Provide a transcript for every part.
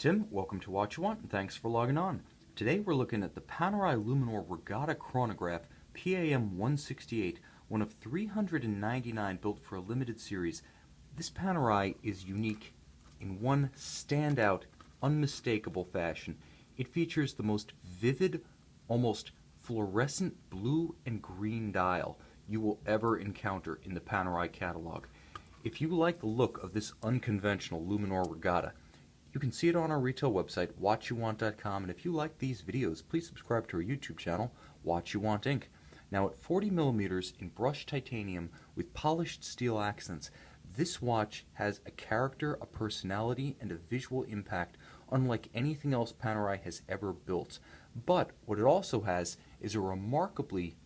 Tim, welcome to What You Want, and thanks for logging on. Today we're looking at the Panerai Luminor Regatta Chronograph PAM 168, one of 399 built for a limited series. This Panerai is unique in one standout, unmistakable fashion. It features the most vivid, almost fluorescent blue and green dial you will ever encounter in the Panerai catalog. If you like the look of this unconventional Luminor Regatta, you can see it on our retail website, whatyouwant.com, and if you like these videos, please subscribe to our YouTube channel, What You Want Inc. Now at 40 millimeters in brushed titanium with polished steel accents, this watch has a character, a personality, and a visual impact unlike anything else Panerai has ever built. But what it also has is a remarkably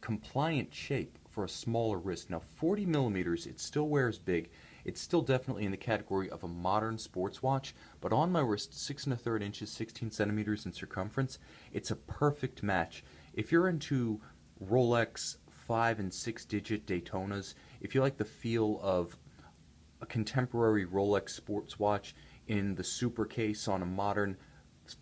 compliant shape for a smaller wrist. Now 40 millimeters, it still wears big. It's still definitely in the category of a modern sports watch, but on my wrist, 6 1/3 inches, 16 centimeters in circumference, it's a perfect match. If you're into Rolex 5 and 6 digit Daytonas, if you like the feel of a contemporary Rolex sports watch in the super case on a modern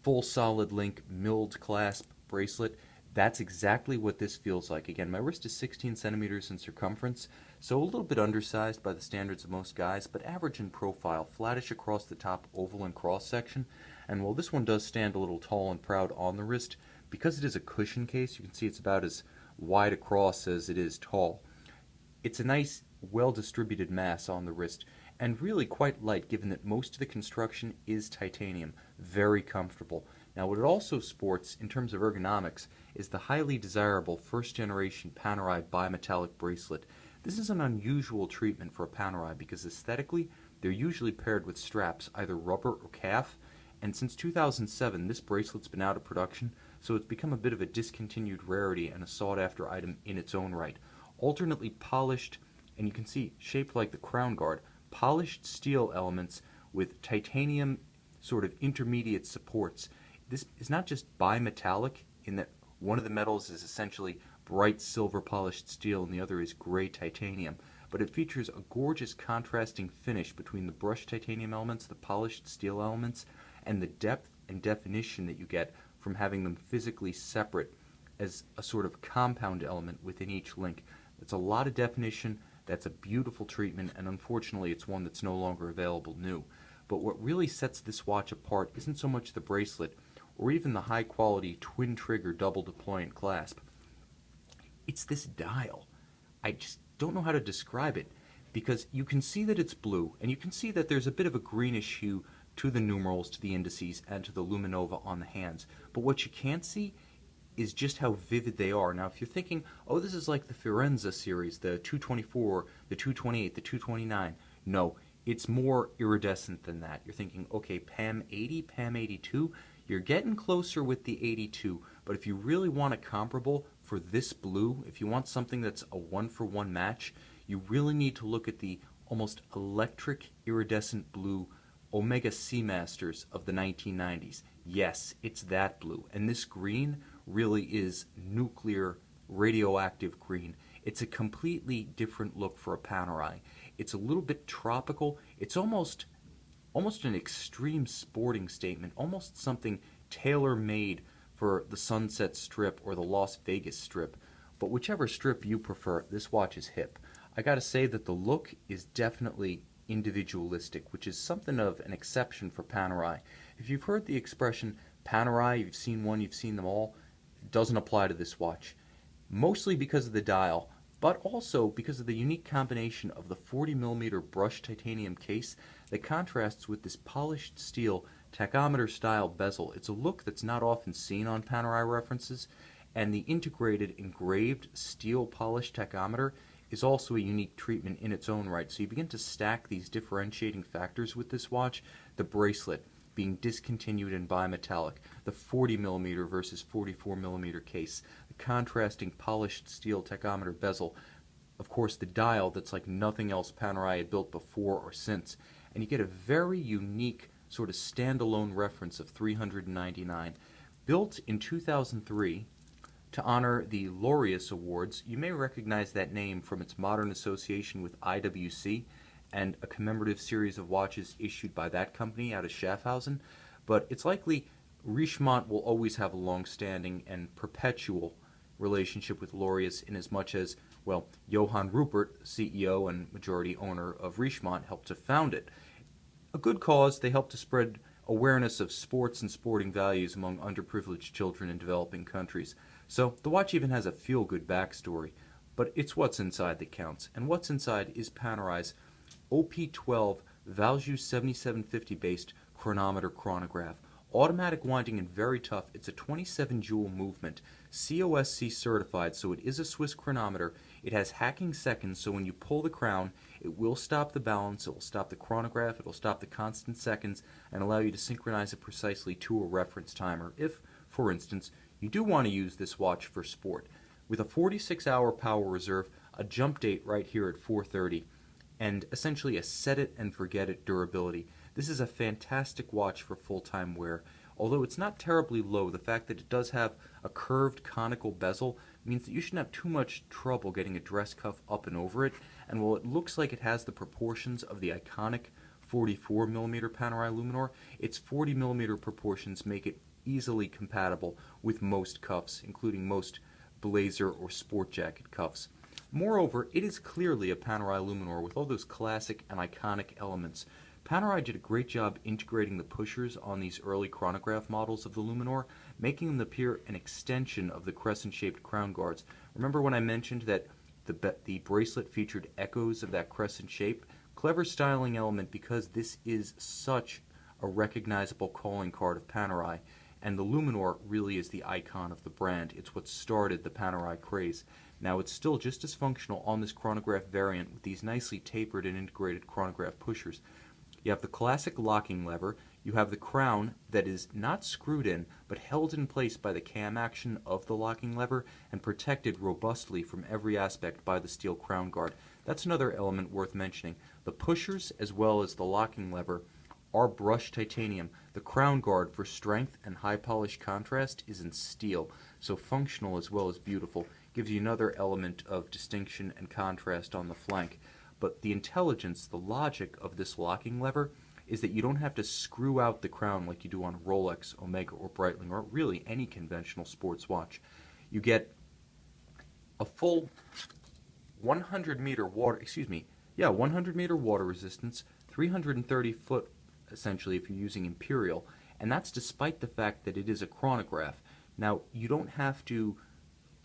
full solid link milled clasp bracelet, that's exactly what this feels like. Again, my wrist is 16 centimeters in circumference, so a little bit undersized by the standards of most guys, but average in profile, flattish across the top, oval and cross section. And while this one does stand a little tall and proud on the wrist, because it is a cushion case, you can see it's about as wide across as it is tall. It's a nice, well-distributed mass on the wrist, and really quite light given that most of the construction is titanium. Very comfortable. Now what it also sports in terms of ergonomics is the highly desirable first generation Panerai bimetallic bracelet. This is an unusual treatment for a Panerai because aesthetically they're usually paired with straps, either rubber or calf, and since 2007 this bracelet's been out of production, so it's become a bit of a discontinued rarity and a sought after item in its own right. Alternately polished, and you can see shaped like the crown guard, polished steel elements with titanium sort of intermediate supports. This is not just bimetallic in that one of the metals is essentially bright silver polished steel and the other is gray titanium, but it features a gorgeous contrasting finish between the brushed titanium elements, the polished steel elements, and the depth and definition that you get from having them physically separate as a sort of compound element within each link. That's a lot of definition, that's a beautiful treatment, and unfortunately it's one that's no longer available new. But what really sets this watch apart isn't so much the bracelet or even the high quality twin trigger double deployant clasp. It's this dial. I just don't know how to describe it because you can see that it's blue and you can see that there's a bit of a greenish hue to the numerals, to the indices, and to the LumiNova on the hands. But what you can't see is just how vivid they are. Now if you're thinking, oh, this is like the Firenze series, the 224, the 228, the 229, no, it's more iridescent than that. You're thinking, okay, PAM 80, PAM 82, you're getting closer with the 82, but if you really want a comparable for this blue, if you want something that's a one-for-one match, you really need to look at the almost electric iridescent blue Omega Seamasters of the 1990s. Yes, it's that blue, and this green really is nuclear radioactive green. It's a completely different look for a Panerai. It's a little bit tropical. It's almost an extreme sporting statement, almost something tailor-made for the Sunset Strip or the Las Vegas Strip. But whichever strip you prefer, this watch is hip. I gotta say that the look is definitely individualistic, which is something of an exception for Panerai. If you've heard the expression Panerai, you've seen one, you've seen them all, it doesn't apply to this watch. Mostly because of the dial, but also because of the unique combination of the 40 millimeter brushed titanium case that contrasts with this polished steel tachometer style bezel. It's a look that's not often seen on Panerai references, and the integrated engraved steel polished tachometer is also a unique treatment in its own right. So you begin to stack these differentiating factors with this watch, the bracelet being discontinued in bimetallic, the 40 millimeter versus 44 millimeter case, the contrasting polished steel tachometer bezel, of course the dial that's like nothing else Panerai had built before or since, and you get a very unique sort of standalone reference of 399. Built in 2003 to honor the Laureus Awards, you may recognize that name from its modern association with IWC and a commemorative series of watches issued by that company out of Schaffhausen. but it's likely Richemont will always have a long-standing and perpetual relationship with Laureus in as much as, well, Johann Rupert, CEO and majority owner of Richemont, helped to found it. A good cause, they helped to spread awareness of sports and sporting values among underprivileged children in developing countries. So the watch even has a feel-good backstory, but it's what's inside that counts. And what's inside is Panerai's OP12 Valjoux 7750 based chronometer chronograph. Automatic winding and very tough. It's a 27 joule movement, COSC certified, so it is a Swiss chronometer. It has hacking seconds, so when you pull the crown, it will stop the balance, it will stop the chronograph, it will stop the constant seconds, and allow you to synchronize it precisely to a reference timer if, for instance, you do want to use this watch for sport. With a 46-hour power reserve, a jump date right here at 4:30, and essentially a set-it-and-forget-it durability. This is a fantastic watch for full-time wear. Although it's not terribly low, the fact that it does have a curved conical bezel means that you shouldn't have too much trouble getting a dress cuff up and over it. And while it looks like it has the proportions of the iconic 44mm Panerai Luminor, its 40mm proportions make it easily compatible with most cuffs, including most blazer or sport jacket cuffs. Moreover, it is clearly a Panerai Luminor with all those classic and iconic elements. Panerai did a great job integrating the pushers on these early chronograph models of the Luminor, making them appear an extension of the crescent-shaped crown guards. Remember when I mentioned that the bracelet featured echoes of that crescent shape? Clever styling element because this is such a recognizable calling card of Panerai, and the Luminor really is the icon of the brand. It's what started the Panerai craze. Now it's still just as functional on this chronograph variant with these nicely tapered and integrated chronograph pushers. You have the classic locking lever, you have the crown that is not screwed in, but held in place by the cam action of the locking lever and protected robustly from every aspect by the steel crown guard. That's another element worth mentioning. The pushers, as well as the locking lever, are brushed titanium. The crown guard, for strength and high polish contrast, is in steel, so functional as well as beautiful. Gives you another element of distinction and contrast on the flank. But the intelligence, the logic of this locking lever is that you don't have to screw out the crown like you do on Rolex, Omega, or Breitling, or really any conventional sports watch. You get a full 100-meter water, 100-meter water resistance, 330 foot essentially if you're using imperial, and that's despite the fact that it is a chronograph. Now, you don't have to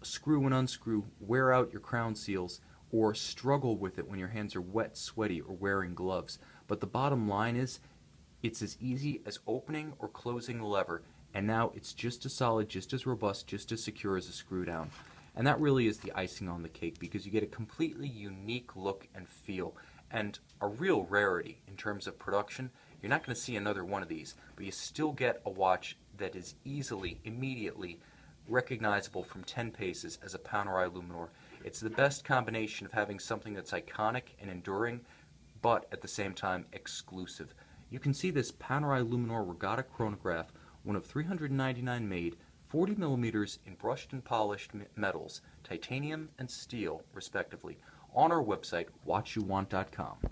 screw and unscrew, wear out your crown seals, or struggle with it when your hands are wet, sweaty, or wearing gloves. But the bottom line is, it's as easy as opening or closing the lever, and now it's just as solid, just as robust, just as secure as a screw down. And that really is the icing on the cake, because you get a completely unique look and feel, and a real rarity in terms of production. You're not going to see another one of these, but you still get a watch that is easily, immediately recognizable from 10 paces as a Panerai Luminor. It's the best combination of having something that's iconic and enduring, but at the same time exclusive. You can see this Panerai Luminor Regatta Chronograph, one of 399 made, 40mm in brushed and polished metals, titanium and steel, respectively, on our website, watchyouwant.com.